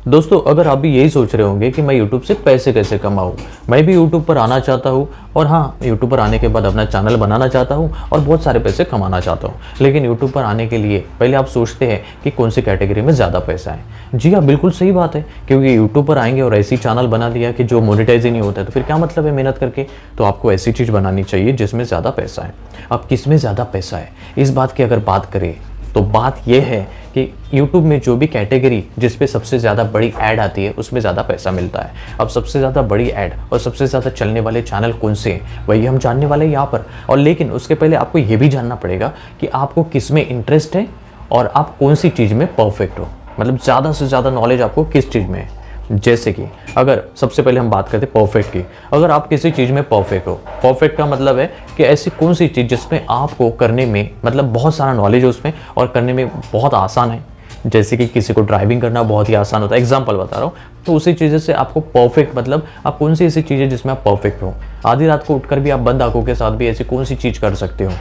दोस्तों अगर आप भी यही सोच रहे होंगे कि मैं यूट्यूब से पैसे कैसे कमाऊँ, मैं भी यूट्यूब पर आना चाहता हूँ और हाँ, यूट्यूब पर आने के बाद अपना चैनल बनाना चाहता हूँ और बहुत सारे पैसे कमाना चाहता हूँ, लेकिन यूट्यूब पर आने के लिए पहले आप सोचते हैं कि कौन सी कैटेगरी में ज़्यादा पैसा है। जी हाँ, बिल्कुल सही बात है, क्योंकि यूट्यूब पर आएंगे और ऐसी चैनल बना दिया कि जो मोनेटाइज ही नहीं होता है, तो फिर क्या मतलब है मेहनत करके। तो आपको ऐसी चीज़ बनानी चाहिए जिसमें ज़्यादा पैसा है। अब किस में ज़्यादा पैसा है, इस बात की अगर बात करें तो बात यह है कि YouTube में जो भी कैटेगरी जिस पे सबसे ज़्यादा बड़ी ऐड आती है उसमें ज़्यादा पैसा मिलता है। अब सबसे ज़्यादा बड़ी ऐड और सबसे ज़्यादा चलने वाले चैनल कौन से हैं वही हम जानने वाले हैं यहाँ पर। और लेकिन उसके पहले आपको ये भी जानना पड़ेगा कि आपको किस में इंटरेस्ट है और आप कौन सी चीज़ में परफेक्ट हो, मतलब ज़्यादा से ज़्यादा नॉलेज आपको किस चीज़ में है। जैसे कि अगर सबसे पहले हम बात करते हैं परफेक्ट की, अगर आप किसी चीज़ में परफेक्ट हो, परफेक्ट का मतलब है कि ऐसी कौन सी चीज़ जिसमें आपको करने में मतलब बहुत सारा नॉलेज है उसमें और करने में बहुत आसान है। जैसे कि किसी को ड्राइविंग करना बहुत ही आसान होता है, एग्जांपल बता रहा हूँ, तो उसी चीज़ें से आपको परफेक्ट मतलब आप कौन सी ऐसी चीज़ है जिसमें आप परफेक्ट हो। आधी रात को उठकर भी आप बंद आंखों के साथ भी ऐसी कौन सी चीज़ कर सकते हो।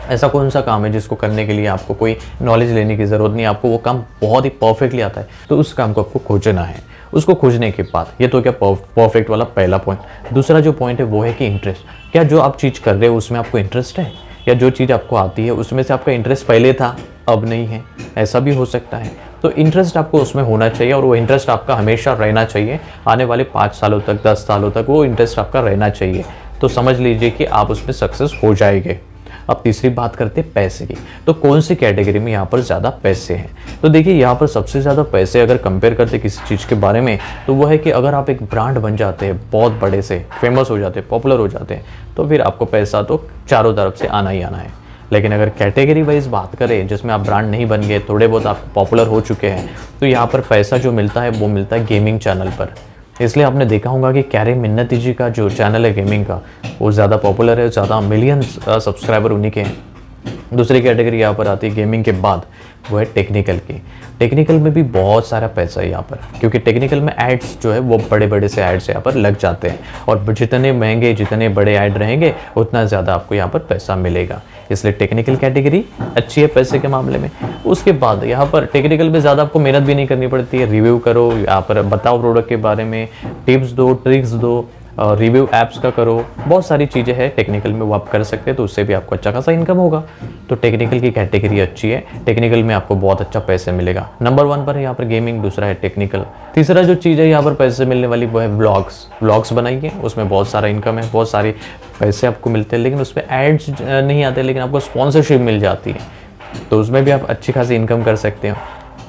ऐसा कौन सा काम है जिसको करने के लिए आपको कोई नॉलेज लेने की ज़रूरत नहीं, आपको वो काम बहुत ही परफेक्टली आता है, तो उस काम को आपको खोजना है। उसको खोजने के बाद ये तो क्या परफेक्ट वाला पहला पॉइंट। दूसरा जो पॉइंट है वो है कि इंटरेस्ट, क्या जो आप चीज़ कर रहे हो उसमें आपको इंटरेस्ट है, या जो चीज़ आपको आती है उसमें से आपका इंटरेस्ट पहले था अब नहीं है, ऐसा भी हो सकता है। तो इंटरेस्ट आपको उसमें होना चाहिए और वो इंटरेस्ट आपका हमेशा रहना चाहिए, आने वाले 5 सालों तक 10 सालों तक वो इंटरेस्ट आपका रहना चाहिए। तो समझ लीजिए कि आप उसमें सक्सेस हो जाएंगे। अब तीसरी बात करते हैं पैसे की, तो कौन सी कैटेगरी में यहाँ पर ज़्यादा पैसे हैं। तो देखिए यहाँ पर सबसे ज़्यादा पैसे अगर कंपेयर करते किसी चीज़ के बारे में तो वो है कि अगर आप एक ब्रांड बन जाते हैं, बहुत बड़े से फेमस हो जाते हैं, पॉपुलर हो जाते हैं, तो फिर आपको पैसा तो चारों तरफ से आना ही आना है। लेकिन अगर कैटेगरी वाइज बात करें जिसमें आप ब्रांड नहीं बन गए, थोड़े बहुत आप पॉपुलर हो चुके हैं, तो यहाँ पर पैसा जो मिलता है वो मिलता है गेमिंग चैनल पर। इसलिए आपने देखा होगा कि कैरे मिन्नती जी का जो चैनल है गेमिंग का वो ज़्यादा पॉपुलर है, ज़्यादा मिलियन सब्सक्राइबर उन्हीं के हैं। दूसरी कैटेगरी यहाँ पर आती है गेमिंग के बाद, वो है टेक्निकल की। टेक्निकल में भी बहुत सारा पैसा है यहाँ पर, क्योंकि टेक्निकल में एड्स जो है वो बड़े बड़े से एड्स यहाँ पर लग जाते हैं और जितने महंगे जितने बड़े ऐड रहेंगे उतना ज़्यादा आपको यहाँ पर पैसा मिलेगा। इसलिए टेक्निकल कैटेगरी अच्छी है पैसे के मामले में। उसके बाद यहाँ पर टेक्निकल में ज़्यादा आपको मेहनत भी नहीं करनी पड़ती है, रिव्यू करो, यहाँ पर बताओ प्रोडक्ट के बारे में, टिप्स दो, ट्रिक्स दो, रिव्यू ऐप्स का करो, बहुत सारी चीज़ें हैं टेक्निकल में वो आप कर सकते हैं, तो उससे भी आपको अच्छा खासा इनकम होगा। तो टेक्निकल की कैटेगरी अच्छी है, टेक्निकल में आपको बहुत अच्छा पैसे मिलेगा। नंबर 1 पर है यहाँ पर गेमिंग, दूसरा है टेक्निकल। तीसरा जो चीज़ है यहाँ पर पैसे मिलने वाली वो है व्लॉग्स बनाइए, उसमें बहुत सारा इनकम है, बहुत सारे पैसे आपको मिलते हैं, लेकिन उसमें एड्स नहीं आते, लेकिन आपको स्पॉन्सरशिप मिल जाती है, तो उसमें भी आप अच्छी खासी इनकम कर सकते हो।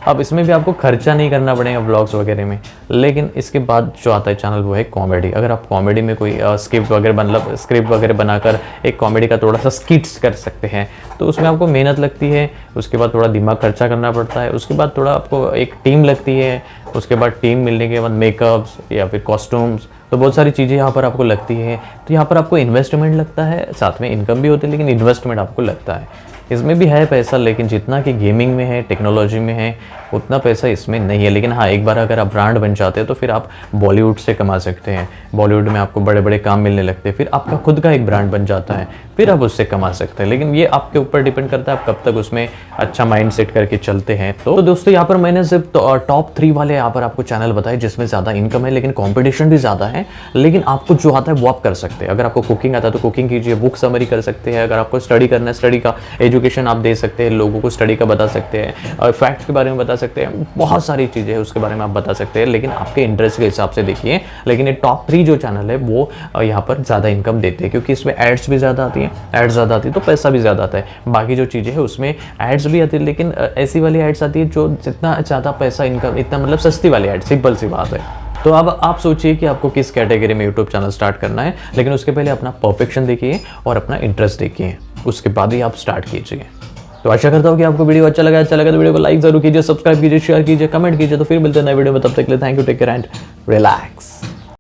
अब इसमें भी आपको खर्चा नहीं करना पड़ेगा व्लॉग्स वगैरह में। लेकिन इसके बाद जो आता है चैनल वो है कॉमेडी। अगर आप कॉमेडी में कोई स्क्रिप्ट वगैरह बनाकर एक कॉमेडी का थोड़ा सा स्किट्स कर सकते हैं, तो उसमें आपको मेहनत लगती है, उसके बाद थोड़ा दिमाग खर्चा करना पड़ता है, उसके बाद थोड़ा आपको एक टीम लगती है, उसके बाद टीम मिलने के बाद मेकअप्स या फिर कॉस्ट्यूम्स, तो बहुत सारी चीज़ें यहाँ पर आपको लगती है। तो यहाँ पर आपको इन्वेस्टमेंट लगता है, साथ में इनकम भी होती है, लेकिन इन्वेस्टमेंट आपको लगता है। इसमें भी है पैसा, लेकिन जितना कि गेमिंग में है, टेक्नोलॉजी में है, उतना पैसा इसमें नहीं है। लेकिन हाँ, एक बार अगर आप ब्रांड बन जाते हैं तो फिर आप बॉलीवुड से कमा सकते हैं। बॉलीवुड में आपको बड़े बड़े काम मिलने लगते हैं, फिर आपका खुद का एक ब्रांड बन जाता है, फिर आप उससे कमा सकते हैं। लेकिन ये आपके ऊपर डिपेंड करता है आप कब तक उसमें अच्छा माइंड सेट करके चलते हैं। तो दोस्तों यहाँ पर मैंने सिर्फ टॉप 3 वाले यहाँ पर आपको चैनल बताए जिसमें ज़्यादा इनकम है, लेकिन कॉम्पिटिशन भी ज़्यादा है, लेकिन आपको जो आता है वो आप कर सकते हैं। अगर आपको कुकिंग आता है तो कुकिंग कीजिए, बुक समरी कर सकते हैं। अगर आपको स्टडी करना है, स्टडी का एजुकेशन आप दे सकते हैं, लोगों को स्टडी का बता सकते हैं, और फैक्ट के बारे में बता सकते हैं, बहुत सारी चीज़ें हैं उसके बारे में आप बता सकते हैं, लेकिन आपके इंटरेस्ट के हिसाब से देखिए। लेकिन ये टॉप 3 जो चैनल है वो यहाँ पर ज़्यादा इनकम देते हैं, क्योंकि इसमें एड्स भी ज़्यादा आती हैं, एड्स ज़्यादा आती है तो पैसा भी ज़्यादा आता है। बाकी जो चीज़ें हैं उसमें एड्स भी आती है, लेकिन ऐसी वाली एड्स आती है जो जितना ज़्यादा पैसा इनकम, इतना मतलब सस्ती वाली एड, सिंपल सी बात है। तो अब आप सोचिए कि आपको किस कैटेगरी में यूट्यूब चैनल स्टार्ट करना है, लेकिन उसके पहले अपना परफेक्शन देखिए और अपना इंटरेस्ट देखिए, उसके बाद ही आप स्टार्ट कीजिए। तो आशा करता हूँ कि आपको वीडियो अच्छा लगा तो वीडियो को लाइक जरूर कीजिए, सब्सक्राइब कीजिए, शेयर कीजिए, कमेंट कीजिए। तो फिर मिलते हैं नए वीडियो में, तब तक के लिए thank you, take care and relax.